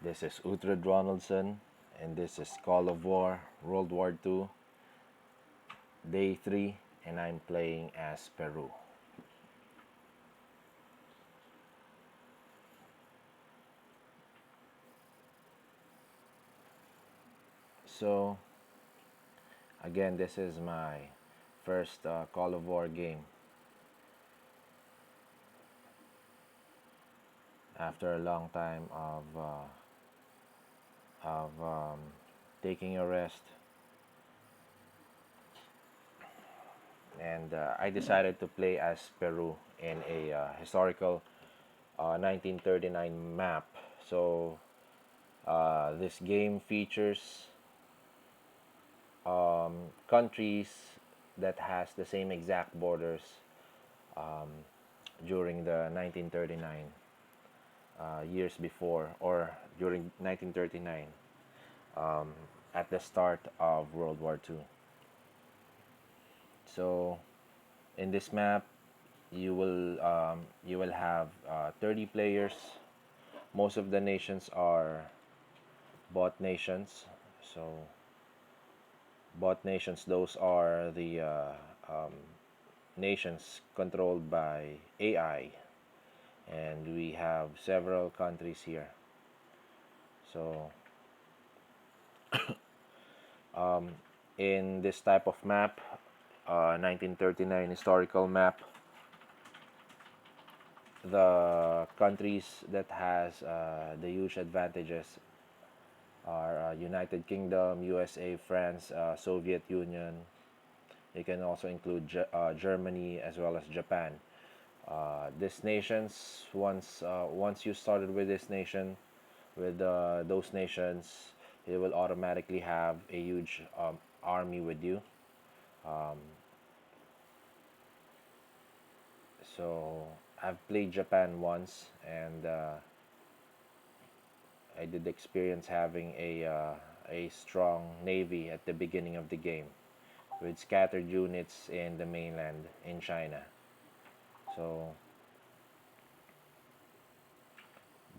This is Uthred and this is Call of War World War II, Day 3, and I'm playing as Peru. So, again, this is my first Call of War game. After a long time of taking a rest, and I decided to play as Peru in a historical 1939 map. So, this game features countries that has the same exact borders during the 1939 years before, or during 1939 at the start of World War II. So in this map, you will have 30 players. Most of the nations are bot nations. So bot nations, those are the nations controlled by AI, and we have several countries here. So in this type of map, 1939 historical map, the countries that has the huge advantages are United Kingdom, USA, France, Soviet Union. You can also include Germany as well as Japan. These nations, once you started with this nation, with those nations, you will automatically have a huge army with you. So I've played Japan once, and I did experience having a strong navy at the beginning of the game, with scattered units in the mainland in China. So,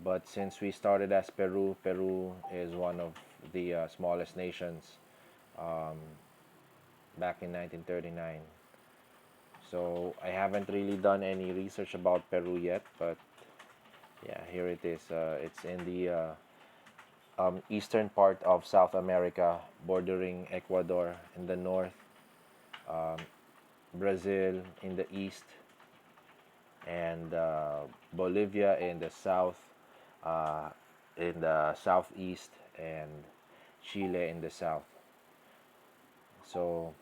but since we started as Peru, Peru is one of the smallest nations back in 1939. So I haven't really done any research about Peru yet, but yeah, here it is. It's in the eastern part of South America, bordering Ecuador in the north, Brazil in the east, and Bolivia in the south, in the southeast, and Chile in the south. So,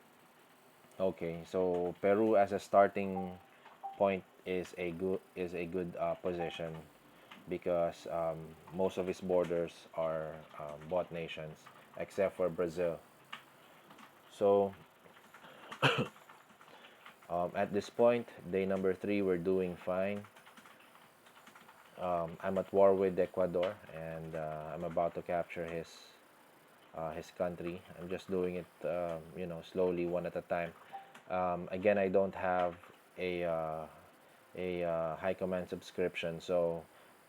okay, so Peru as a starting point is a good position because most of its borders are bot nations except for Brazil. So at this point, day number 3, we're doing fine. I'm at war with Ecuador, and I'm about to capture his country. I'm just doing it, slowly, one at a time. Again, I don't have a high command subscription, so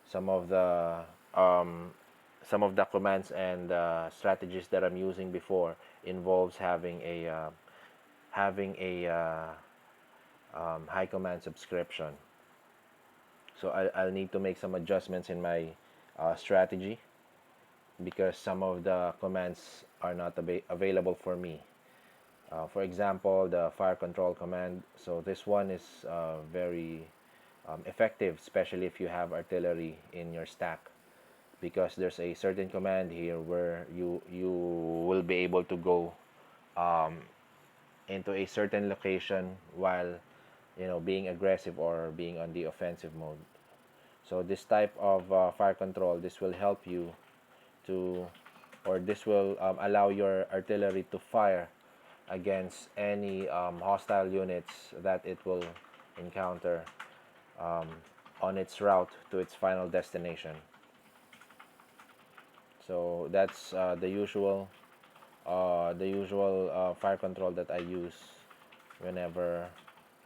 some of the some of the commands and strategies that I'm using before involves having a high command subscription. So I'll need to make some adjustments in my strategy because some of the commands are not available for me. For example, the fire control command. So this one is very effective, especially if you have artillery in your stack, because there's a certain command here where you will be able to go into a certain location while being aggressive or being on the offensive mode. So this type of fire control, this will help you to, or this will allow your artillery to fire against any hostile units that it will encounter on its route to its final destination. So that's the usual fire control that I use whenever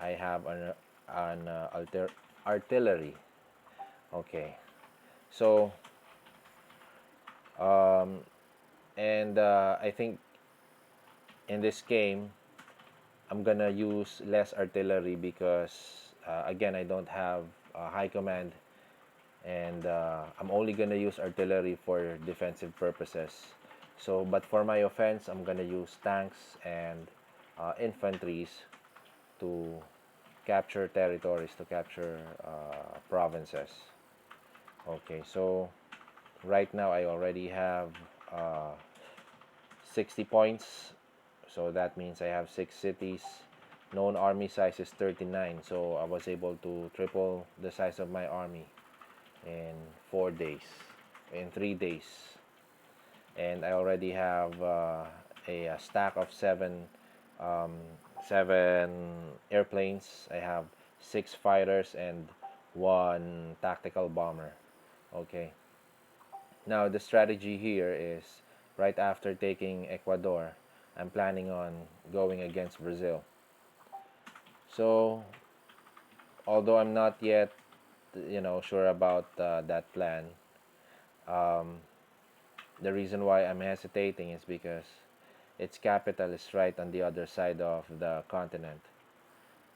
I have an artillery. Okay, so Um, and I think in this game, I'm gonna use less artillery because again, I don't have high command, and I'm only gonna use artillery for defensive purposes. So, but for my offense, I'm gonna use tanks and infantries to capture territories, to capture provinces. Okay, so right now I already have uh, 60 points, so that means I have 6 cities. Known army size is 39, so I was able to triple the size of my army in 4 days, in 3 days. And I already have a stack of um, seven airplanes. I have 6 fighters and 1 tactical bomber. Okay. Now the strategy here is right after taking Ecuador, I'm planning on going against Brazil. So although I'm not yet, sure about that plan, um, the reason why I'm hesitating is because its capital is right on the other side of the continent.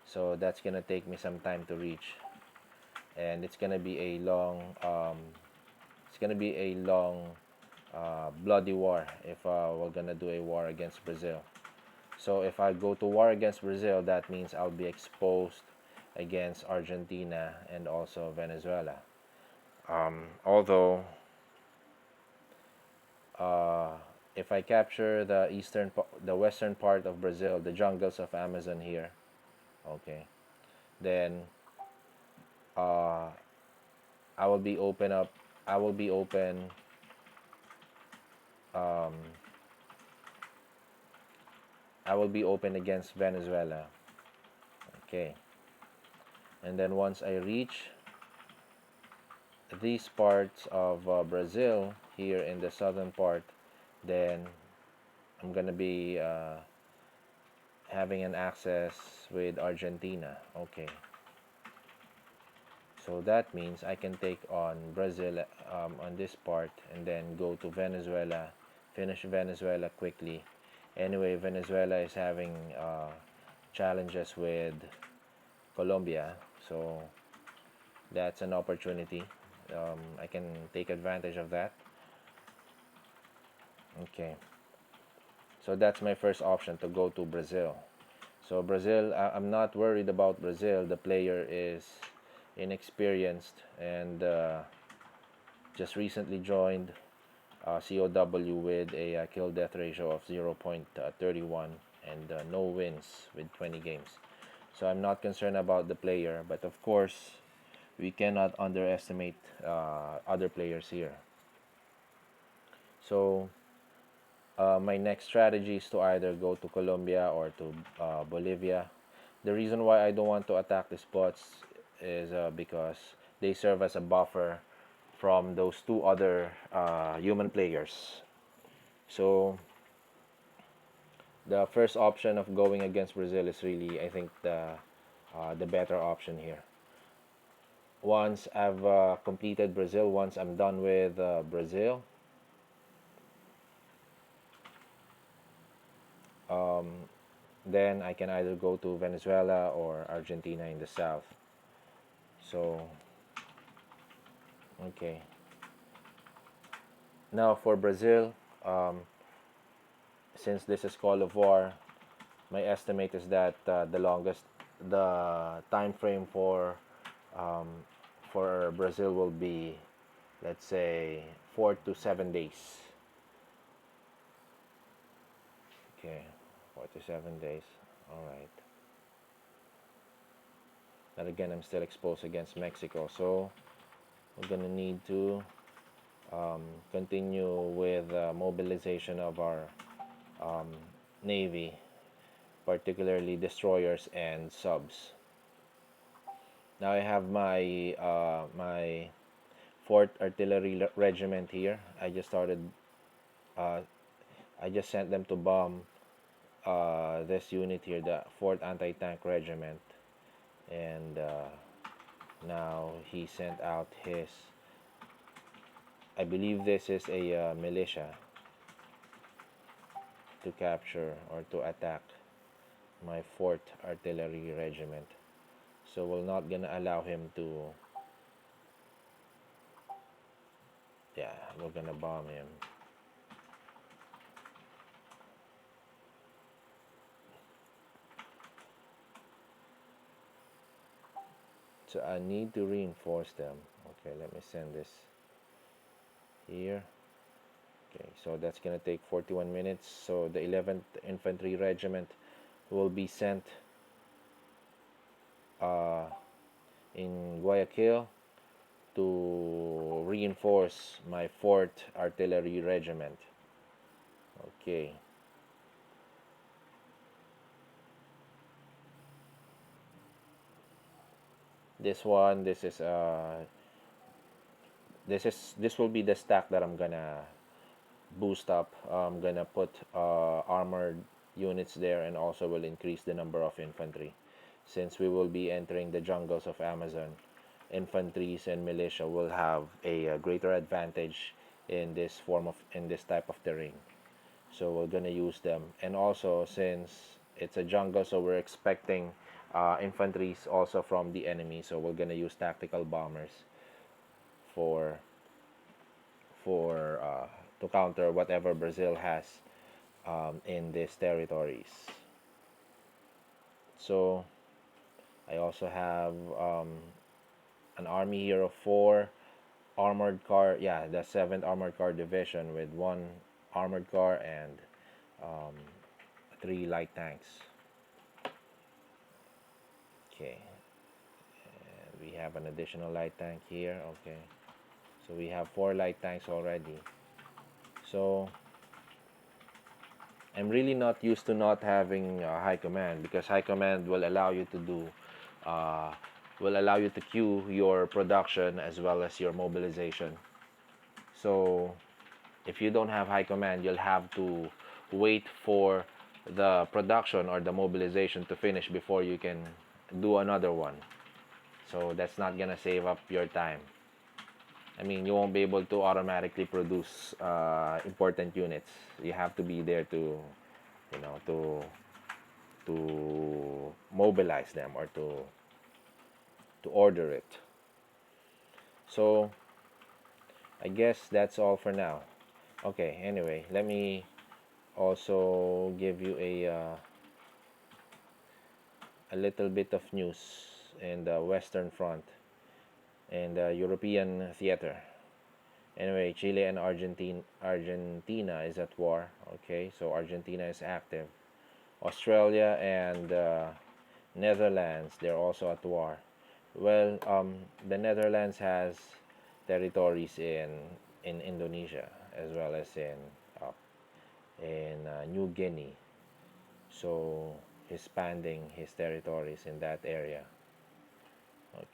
So that's gonna take me some time to reach, and it's gonna be a long, bloody war if we're gonna do a war against Brazil. So if I go to war against Brazil, that means I'll be exposed against Argentina and also Venezuela. Although uh, if I capture the western part of Brazil, the jungles of Amazon here, okay, then uh, I will be open up. I will be open. Um, I will be open against Venezuela. Okay, and then once I reach these parts of Brazil here in the southern part, then I'm gonna be having an access with Argentina. Okay, so that means I can take on Brazil on this part and then go to Venezuela, finish Venezuela quickly. Anyway, Venezuela is having challenges with Colombia, so that's an opportunity. I can take advantage of that. Okay, so that's my first option, to go to Brazil. So Brazil, I'm not worried about Brazil. The player is inexperienced and just recently joined COW with a kill death ratio of 0.31 and no wins with 20 games. So I'm not concerned about the player, but of course, we cannot underestimate other players here. So my next strategy is to either go to Colombia or to Bolivia. The reason why I don't want to attack the spots is because they serve as a buffer from those two other human players. So the first option of going against Brazil is really, I think, the better option here. Once I've completed Brazil, once I'm done with Brazil, um, then I can either go to Venezuela or Argentina in the south. So, okay. Now for Brazil, um, since this is Call of War, my estimate is that the time frame um, for Brazil will be, let's say, 4 to 7 days. Okay, 4 to 7 days. All right. But again, I'm still exposed against Mexico, so we're gonna need to um, continue with mobilization of our um, navy, particularly destroyers and subs. Now I have my fourth artillery regiment here. Uh, I just sent them to bomb this unit here, the fourth anti-tank regiment, and now he sent out his I believe this is a militia to capture or to attack my 4th Artillery Regiment. So we're not gonna allow him to, yeah, we're gonna bomb him. So I need to reinforce them. Okay, let me send this here. Okay, so that's gonna take 41 minutes. So the 11th Infantry Regiment will be sent uh, in Guayaquil to reinforce my 4th Artillery Regiment. Okay. This one, this will be the stack that I'm gonna boost up. I'm gonna put armored units there, and also will increase the number of infantry. Since we will be entering the jungles of Amazon, infantries and militia will have a greater advantage in this type of terrain. So we're gonna use them. And also, since it's a jungle, so we're expecting infantries also from the enemy. So we're gonna use tactical bombers for for to counter whatever Brazil has in these territories. So I also have an army here of 4 armored car, yeah, the 7th armored car division with 1 armored car and um, 3 light tanks. Okay, and we have an additional light tank here. Okay, so we have 4 light tanks already. So I'm really not used to not having high command, because high command will allow you to do uh, will allow you to queue your production as well as your mobilization. So if you don't have high command, you'll have to wait for the production or the mobilization to finish before you can do another one. So that's not gonna save up your time. I mean, you won't be able to automatically produce important units. You have to be there to, you know, to mobilize them, or to order it. So I guess that's all for now. Okay, anyway, let me also give you a little bit of news in the Western Front and the European theater. Anyway, Chile and Argentina is at war. Okay, so Argentina is active. Australia and Netherlands, they're also at war. Well, the Netherlands has territories in Indonesia, as well as in New Guinea. So he's expanding his territories in that area.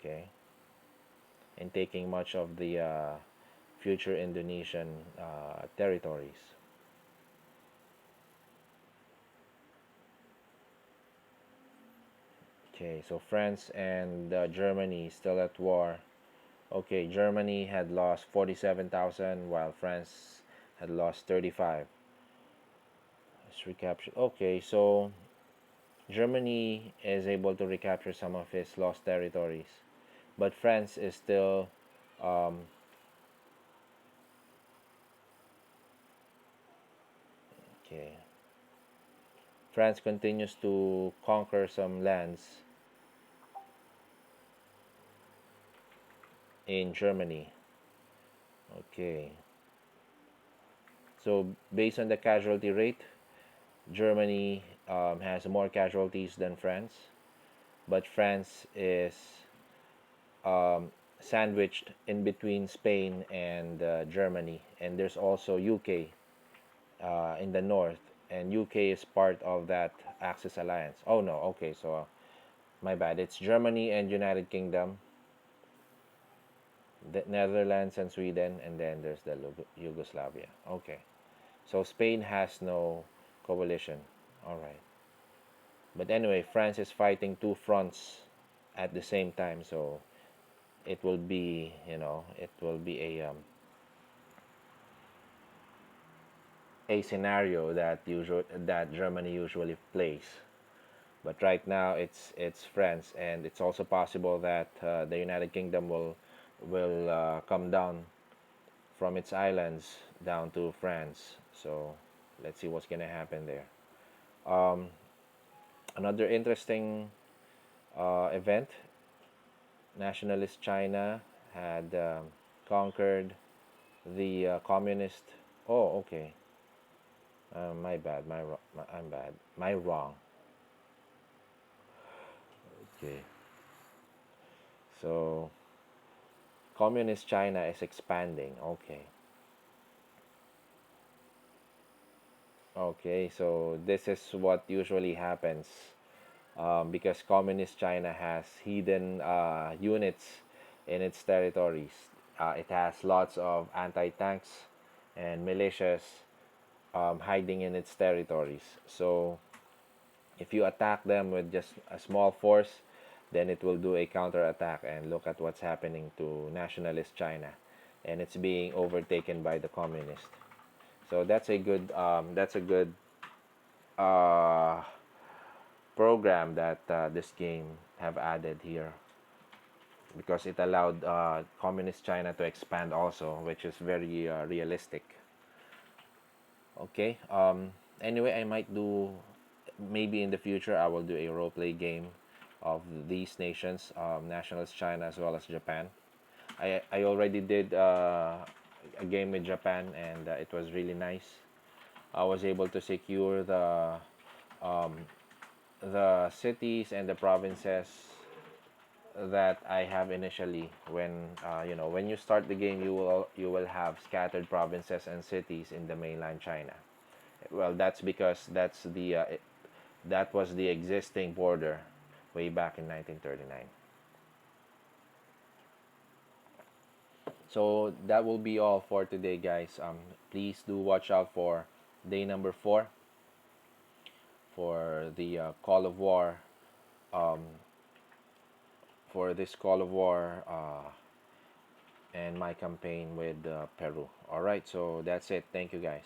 Okay, and taking much of the future Indonesian territories. Okay, so France and Germany still at war. Okay, Germany had lost 47,000 while France had lost 35. Let's recapture. Okay, so Germany is able to recapture some of its lost territories, but France is still um, okay. France continues to conquer some lands in Germany. Okay, so based on the casualty rate, Germany has more casualties than France, but France is um, sandwiched in between Spain and Germany, and there's also UK in the north, and UK is part of that Axis alliance. Oh no, okay, so my bad. It's Germany and United Kingdom, the Netherlands and Sweden, and then there's the Yugoslavia. Okay, so Spain has no coalition. All right, but anyway, France is fighting 2 fronts at the same time, so it will be, it will be a scenario that Germany usually plays. But right now it's France, and it's also possible that the United Kingdom will come down from its islands down to France. So let's see what's gonna happen there. Um, Another interesting event: nationalist China had conquered the communist. Oh, okay. My bad. I'm bad. My wrong. Okay. So communist China is expanding. Okay. Okay. So this is what usually happens because communist China has hidden units in its territories. It has lots of anti-tanks and militias hiding in its territories. So if you attack them with just a small force, then it will do a counterattack. And look at what's happening to nationalist China, and it's being overtaken by the communists. So that's a good uh, program that this game have added here, because it allowed communist China to expand also, which is very realistic. Okay. Anyway, I might do, maybe in the future I will do a role play game of these nations, nationalist China as well as Japan. I already did a game with Japan, and it was really nice. I was able to secure um, the cities and the provinces that I have initially. When when you start the game, you will have scattered provinces and cities in the mainland China. Well, that's because that was the existing border way back in 1939. So that will be all for today, guys. Please do watch out for day number 4 for the Call of War. Um, for this Call of War and my campaign with Peru. All right, so that's it. Thank you, guys.